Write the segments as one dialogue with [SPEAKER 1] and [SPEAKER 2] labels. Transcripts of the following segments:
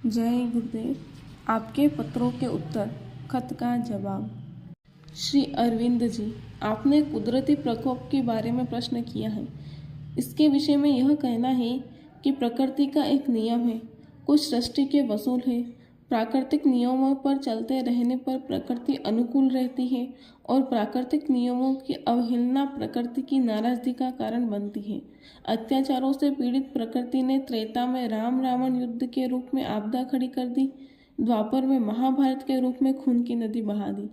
[SPEAKER 1] जय गुरुदेव। आपके पत्रों के उत्तर, खत का जवाब। श्री अरविंद जी, आपने कुदरती प्रकोप के बारे में प्रश्न किया है। इसके विषय में यह कहना है कि प्रकृति का एक नियम है, कुछ सृष्टि के वसूल है। प्राकृतिक नियमों पर चलते रहने पर प्रकृति अनुकूल रहती है और प्राकृतिक नियमों की अवहेलना प्रकृति की नाराजगी का कारण बनती है। अत्याचारों से पीड़ित प्रकृति ने त्रेता में राम रावण युद्ध के रूप में आपदा खड़ी कर दी, द्वापर में महाभारत के रूप में खून की नदी बहा दी।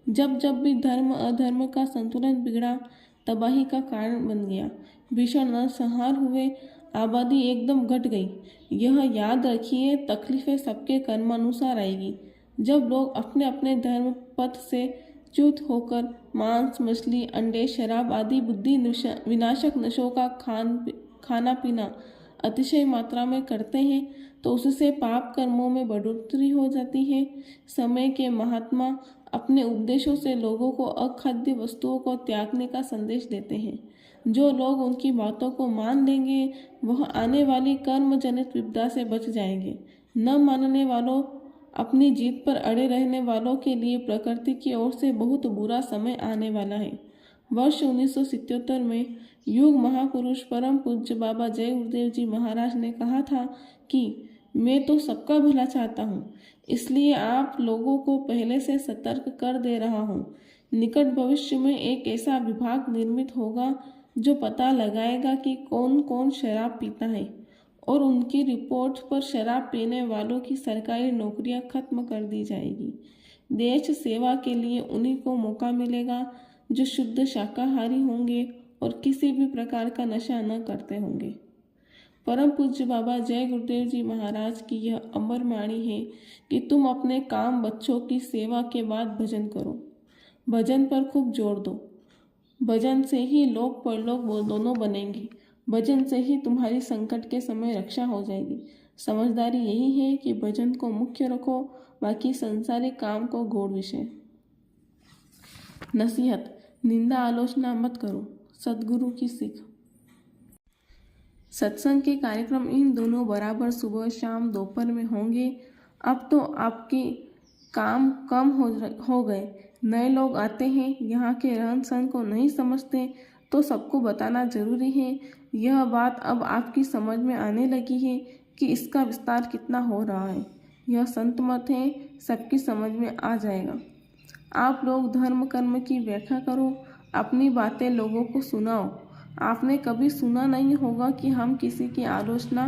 [SPEAKER 1] जब जब भी धर्म अधर्म का संतुलन बिगड़ा, तबाही का कारण बन गया, भीषण नरसंहार हुए, आबादी एकदम घट गई। यह याद रखिए, तकलीफें सबके कर्मानुसार आएगी। जब लोग अपने अपने धर्म पथ से च्युत होकर मांस, मछली, अंडे, शराब आदि बुद्धि विनाशक नशों का खाना पीना अतिशय मात्रा में करते हैं, तो उससे पाप कर्मों में बढ़ोतरी हो जाती है। समय के महात्मा अपने उपदेशों से लोगों को अखाद्य वस्तुओं को त्यागने का संदेश देते हैं। जो लोग उनकी बातों को मान लेंगे, वह आने वाली कर्म जनित विपदा से बच जाएंगे। न मानने वालों, अपनी जीत पर अड़े रहने वालों के लिए प्रकृति की ओर से बहुत बुरा समय आने वाला है। वर्ष 1977 में युग महापुरुष परम पूज्य बाबा जय गुरुदेव जी महाराज ने कहा था कि मैं तो सबका भला चाहता हूँ, इसलिए आप लोगों को पहले से सतर्क कर दे रहा हूँ। निकट भविष्य में एक ऐसा विभाग निर्मित होगा जो पता लगाएगा कि कौन कौन शराब पीता है और उनकी रिपोर्ट पर शराब पीने वालों की सरकारी नौकरियां खत्म कर दी जाएगी। देश सेवा के लिए उन्हीं को मौका मिलेगा जो शुद्ध शाकाहारी होंगे और किसी भी प्रकार का नशा न करते होंगे। परम पूज्य बाबा जय गुरुदेव जी महाराज की यह अमर वाणी है कि तुम अपने काम बच्चों की सेवा के बाद भजन करो। भजन पर खूब जोर दो। भजन से ही लोक परलोक दोनों बनेंगे। भजन से ही तुम्हारी संकट के समय रक्षा हो जाएगी। समझदारी यही है कि भजन को मुख्य रखो, बाकी संसारिक काम को गौड़ विषय। नसीहत, निंदा आलोचना मत करो। सद्गुरु की सीख। सत्संग के कार्यक्रम इन दोनों बराबर सुबह शाम दोपहर में होंगे। अब तो आपके काम कम हो गए। नए लोग आते हैं, यहाँ के रहन सहन को नहीं समझते, तो सबको बताना जरूरी है। यह बात अब आपकी समझ में आने लगी है कि इसका विस्तार कितना हो रहा है। यह संत मत है, सबकी समझ में आ जाएगा। आप लोग धर्म कर्म की व्याख्या करो, अपनी बातें लोगों को सुनाओ। आपने कभी सुना नहीं होगा कि हम किसी की आलोचना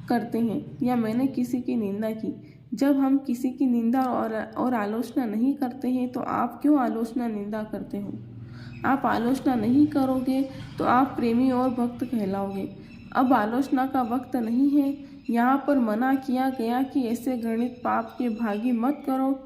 [SPEAKER 1] करते हैं या मैंने किसी की निंदा की। जब हम किसी की निंदा और आलोचना नहीं करते हैं, तो आप क्यों आलोचना निंदा करते हो? आप आलोचना नहीं करोगे तो आप प्रेमी और भक्त कहलाओगे। अब आलोचना का वक्त नहीं है। यहाँ पर मना किया गया कि ऐसे घृणित पाप के भागी मत करो।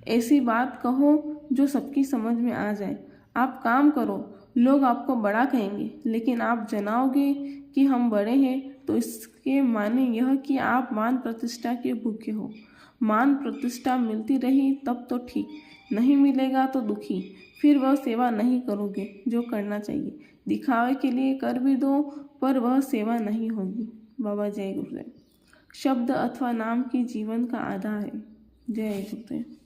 [SPEAKER 1] ऐसी बात कहो जो सबकी समझ में आ जाए। आप काम करो, लोग आपको बड़ा कहेंगे, लेकिन आप जनाओगे कि हम बड़े हैं, तो इसके माने यह कि आप मान प्रतिष्ठा के भूखे हो। मान प्रतिष्ठा मिलती रही तब तो ठीक, नहीं मिलेगा तो दुखी। फिर वह सेवा नहीं करोगे जो करना चाहिए। दिखावे के लिए कर भी दो, पर वह सेवा नहीं होगी। बाबा जय गुरुदेव। शब्द अथवा नाम की जीवन का आधार है। जय गुरुदेव।